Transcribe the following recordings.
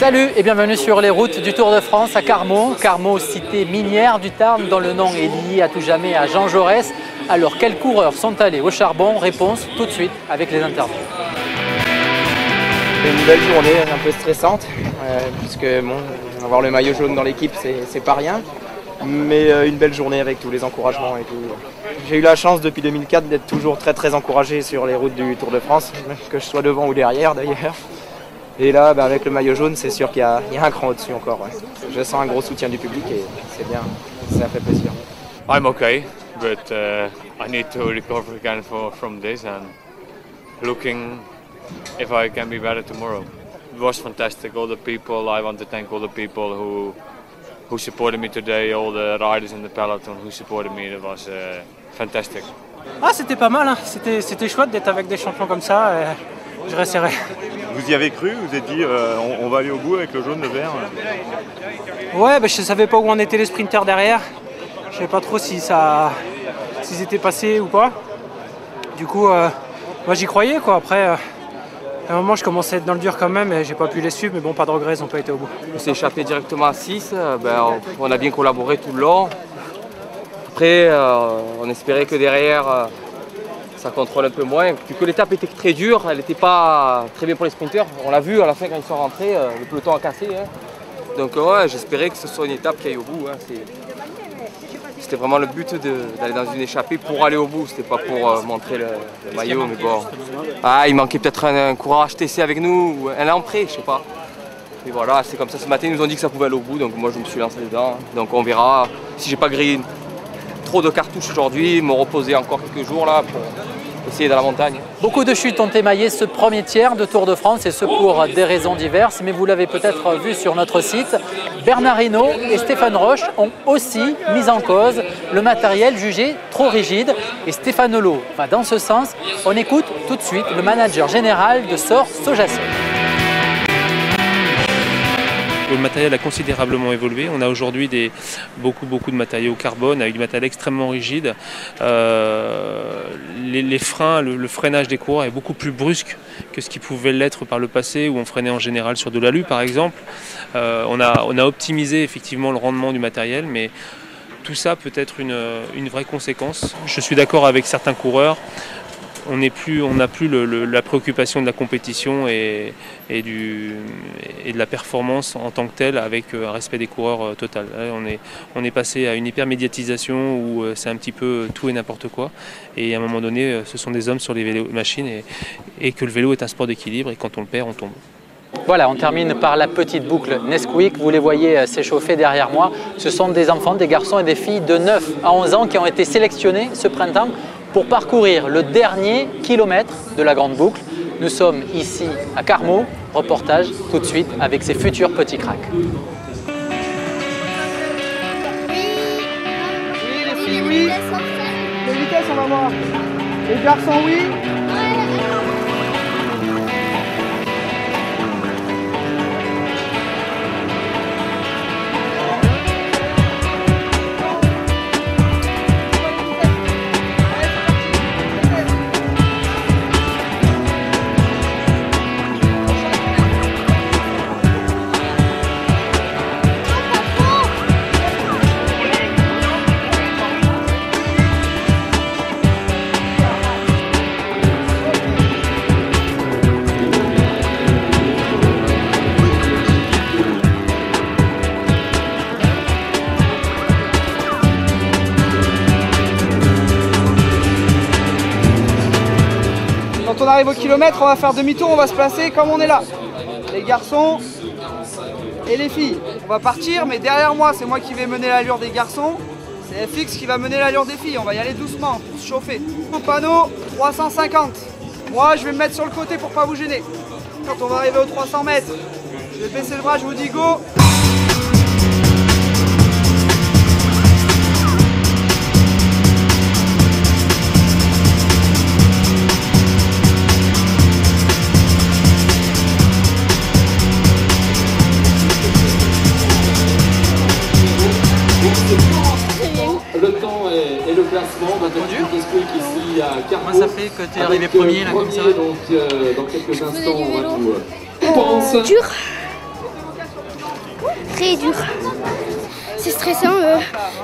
Salut et bienvenue sur les routes du Tour de France à Carmaux. Carmaux, cité minière du Tarn, dont le nom est lié à tout jamais à Jean Jaurès. Alors quels coureurs sont allés au charbon? Réponse tout de suite avec les interviews. Une belle journée un peu stressante, puisque bon, avoir le maillot jaune dans l'équipe c'est pas rien. Mais une belle journée avec tous les encouragements et tout. J'ai eu la chance depuis 2004 d'être toujours très encouragé sur les routes du Tour de France, que je sois devant ou derrière d'ailleurs. Et là, avec le maillot jaune, c'est sûr qu'il y a un cran au-dessus encore. Ouais. Je sens un gros soutien du public et c'est bien, ça fait plaisir. I'm okay, but I need to recover again from this and looking if I can be better tomorrow. It was fantastic. All the people, I want to thank all the people who supported me today, all the riders in the peloton who supported me. It was fantastic. Ah, c'était pas mal, hein. C'était chouette d'être avec des champions comme ça. Je resterai. Vous y avez cru? Vous vous êtes dit on va aller au bout avec le jaune, le vert? Ouais, je savais pas où en étaient les sprinters derrière. Je savais pas trop s'ils étaient passés ou pas. Du coup, moi j'y croyais quoi. Après, à un moment je commençais à être dans le dur quand même et j'ai pas pu les suivre, mais bon, pas de regrets, ils n'ont pas été au bout. On s'est échappé directement à 6, on a bien collaboré tout le long. Après, on espérait que derrière, ça contrôle un peu moins. Vu que l'étape était très dure, elle n'était pas très bien pour les sprinters. On l'a vu à la fin quand ils sont rentrés, le peloton a cassé. Hein. Donc ouais, j'espérais que ce soit une étape qui aille au bout. Hein. C'était vraiment le but d'aller dans une échappée pour aller au bout. C'était pas pour montrer le maillot, mais bon. Ah, il manquait peut-être un coureur HTC avec nous, ou un Lampré, je sais pas. Et voilà, c'est comme ça. Ce matin, ils nous ont dit que ça pouvait aller au bout, donc moi je me suis lancé dedans. Donc on verra. Si j'ai pas grillé trop de cartouches aujourd'hui, me reposer encore quelques jours là pour essayer dans la montagne. Beaucoup de chutes ont émaillé ce premier tiers de Tour de France et ce pour des raisons diverses, mais vous l'avez peut-être vu sur notre site. Bernard Hinault et Stéphane Roche ont aussi mis en cause le matériel jugé trop rigide et Stéphane Holo va dans ce sens. On écoute tout de suite le manager général de Sor Sojacem. Le matériel a considérablement évolué. On a aujourd'hui beaucoup de matériaux carbone avec du matériel extrêmement rigide. Les freins, le freinage des coureurs est beaucoup plus brusque que ce qui pouvait l'être par le passé où on freinait en général sur de l'alu par exemple. On a optimisé effectivement le rendement du matériel, mais tout ça peut être une vraie conséquence. Je suis d'accord avec certains coureurs. On n'a plus la préoccupation de la compétition et de la performance en tant que telle avec un respect des coureurs total. On est passé à une hypermédiatisation où c'est un petit peu tout et n'importe quoi. Et à un moment donné, ce sont des hommes sur les vélos machines et que le vélo est un sport d'équilibre et quand on le perd, on tombe. Voilà, on termine par la petite boucle Nesquik. Vous les voyez s'échauffer derrière moi. Ce sont des enfants, des garçons et des filles de 9 à 11 ans qui ont été sélectionnés ce printemps pour parcourir le dernier kilomètre de la grande boucle. Nous sommes ici à Carmaux. Reportage tout de suite avec ces futurs petits cracks. Oui, les filles, oui. Les vitesses, on va voir. Les garçons, oui. Quand on arrive au kilomètre, on va faire demi-tour, on va se placer comme on est là. Les garçons et les filles. On va partir, mais derrière moi, c'est moi qui vais mener l'allure des garçons. C'est FX qui va mener l'allure des filles. On va y aller doucement pour se chauffer. Au panneau, 350. Moi, je vais me mettre sur le côté pour pas vous gêner. Quand on va arriver aux 300 mètres, je vais baisser le bras, je vous dis go. Le temps et le classement, on va ici à Carmaux. Comment ça fait que tu es arrivé premier là comme ça? Donc dans quelques instants, on va vous pense. Dur. très dur. C'est stressant,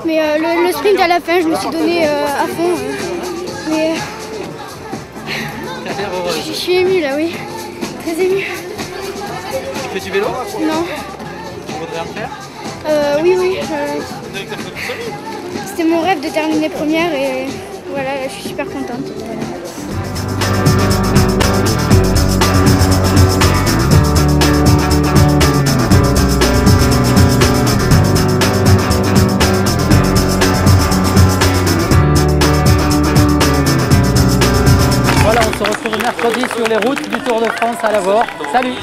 mais le sprint à la fin, je me suis donné à fond. Mais je suis émue là, oui. Très émue. Tu fais du vélo? Non. Tu voudrais en faire? Oui, oui. C'était mon rêve de terminer première et voilà, là, je suis super contente. Voilà, on se retrouve mercredi sur les routes du Tour de France à Lavore. Salut!